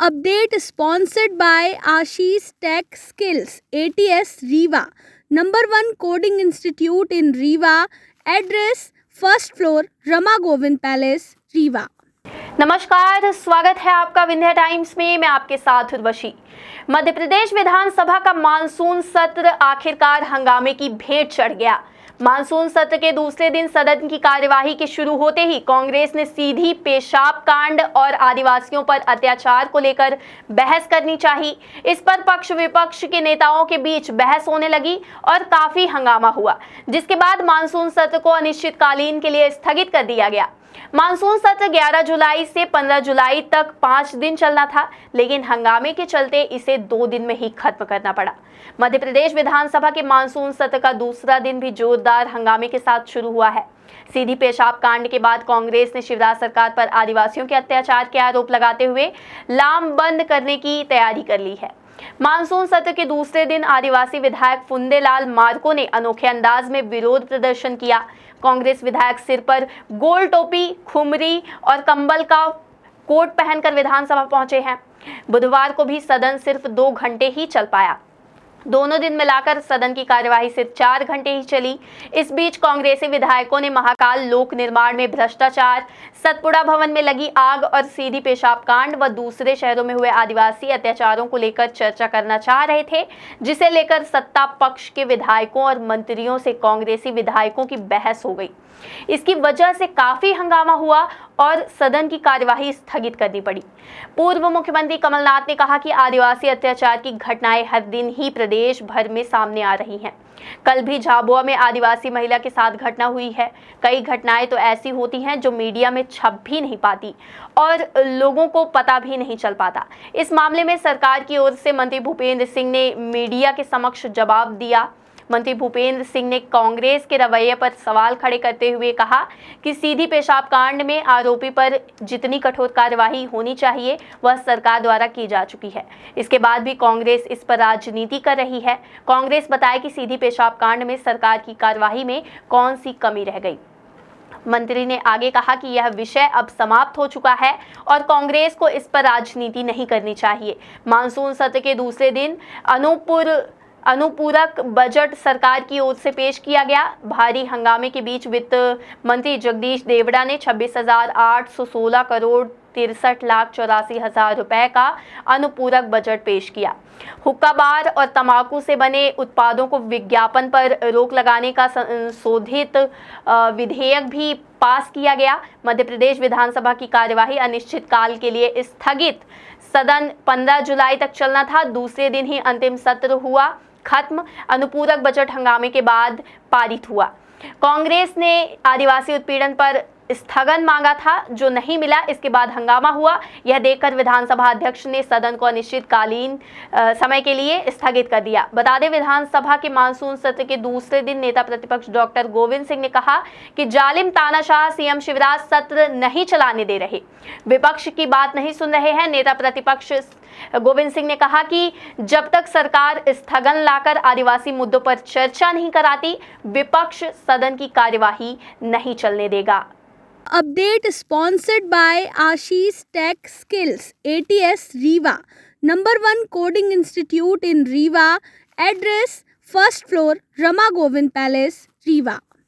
Update sponsored by Ashish Tech Skills, ATS Rewa, #1 coding institute in Rewa. Address first floor, Rama Govind Palace, Rewa. नमस्कार, स्वागत है आपका Vindhya times में। मैं आपके साथ उर्वशी। मध्य प्रदेश विधानसभा का मानसून सत्र आखिरकार हंगामे की भेंट चढ़ गया। मानसून सत्र के दूसरे दिन सदन की कार्यवाही के शुरू होते ही कांग्रेस ने सीधी पेशाब कांड और आदिवासियों पर अत्याचार को लेकर बहस करनी चाहिए। इस पर पक्ष विपक्ष के नेताओं के बीच बहस होने लगी और काफी हंगामा हुआ, जिसके बाद मानसून सत्र को अनिश्चितकालीन के लिए स्थगित कर दिया गया। मानसून सत्र 11 जुलाई से 15 जुलाई तक 5 दिन चलना था, लेकिन हंगामे के चलते इसे 2 दिन में ही खत्म करना पड़ा। मध्य प्रदेश विधानसभा के मानसून सत्र का दूसरा दिन भी जोरदार हंगामे के साथ शुरू हुआ है। सीधी पेशाब कांड के बाद कांग्रेस ने शिवराज सरकार पर आदिवासियों के अत्याचार के आरोप लगाते हुए लामबंद करने की तैयारी कर ली है। मानसून सत्र के दूसरे दिन आदिवासी विधायक फुंदेलाल मार्को ने अनोखे अंदाज में विरोध प्रदर्शन किया। कांग्रेस विधायक सिर पर गोल टोपी, खुमरी और कंबल का कोट पहनकर विधानसभा पहुंचे हैं। बुधवार को भी सदन सिर्फ 2 घंटे ही चल पाया। दोनों दिन मिलाकर सदन की कार्यवाही सिर्फ 4 घंटे ही चली। इस बीच कांग्रेसी विधायकों ने महाकाल लोक निर्माण में भ्रष्टाचार, सतपुड़ा भवन में लगी आग और सीधी पेशाब कांड व दूसरे शहरों में हुए आदिवासी अत्याचारों को लेकर चर्चा करना चाह रहे थे, जिसे लेकर सत्ता पक्ष के विधायकों और मंत्रियों से कांग्रेसी विधायकों की बहस हो गई। इसकी वजह से काफी हंगामा हुआ और सदन की कार्यवाही स्थगित करनी पड़ी। पूर्व मुख्यमंत्री कमलनाथ ने कहा कि आदिवासी अत्याचार की घटनाएं हर दिन ही प्रदेश भर में सामने आ रही हैं। कल भी झाबुआ में आदिवासी महिला के साथ घटना हुई है। कई घटनाएं तो ऐसी होती हैं जो मीडिया में छप भी नहीं पाती और लोगों को पता भी नहीं चल पाता। इस मामले में सरकार की ओर से मंत्री भूपेंद्र सिंह ने मीडिया के समक्ष जवाब दिया। मंत्री भूपेंद्र सिंह ने कांग्रेस के रवैये पर सवाल खड़े करते हुए कहा कि सीधी पेशाब कांड में आरोपी पर जितनी कठोर कार्यवाही होनी चाहिए वह सरकार द्वारा की जा चुकी है। इसके बाद भी कांग्रेस इस पर राजनीति कर रही है। कांग्रेस बताए कि सीधी पेशाब कांड में सरकार की कार्यवाही में कौन सी कमी रह गई। मंत्री ने आगे कहा कि यह विषय अब समाप्त हो चुका है और कांग्रेस को इस पर राजनीति नहीं करनी चाहिए। मानसून सत्र के दूसरे दिन अनुपूरक बजट सरकार की ओर से पेश किया गया। भारी हंगामे के बीच वित्त मंत्री जगदीश देवड़ा ने 26,816 करोड़ 63,84,000 रुपए का अनुपूरक बजट पेश किया। हुक्का बार और तंबाकू से बने उत्पादों को विज्ञापन पर रोक लगाने का संशोधित विधेयक भी पास किया गया। मध्य प्रदेश विधानसभा की कार्यवाही अनिश्चितकाल के लिए स्थगित। सदन 15 जुलाई तक चलना था। दूसरे दिन ही अंतिम सत्र हुआ खत्म। अनुपूरक बजट हंगामे के बाद पारित हुआ। कांग्रेस ने आदिवासी उत्पीड़न पर स्थगन मांगा था, जो नहीं मिला। इसके बाद हंगामा हुआ। यह देखकर विधानसभा अध्यक्ष ने सदन को अनिश्चितकालीन समय के लिए स्थगित कर दिया। बता दें, विधानसभा के मानसून सत्र के दूसरे दिन नेता प्रतिपक्ष डॉक्टर गोविंद सिंह ने कहा कि जालिम तानाशाह सीएम शिवराज सत्र नहीं चलाने दे रहे, विपक्ष की बात नहीं सुन रहे हैं। नेता प्रतिपक्ष गोविंद सिंह ने कहा कि जब तक सरकार स्थगन लाकर आदिवासी मुद्दों पर चर्चा नहीं कराती, विपक्ष सदन की कार्यवाही नहीं चलने देगा। Update sponsored by Ashish Tech Skills, ATS Rewa, #1 coding institute in Rewa. Address first floor, Rama Govind Palace, Rewa.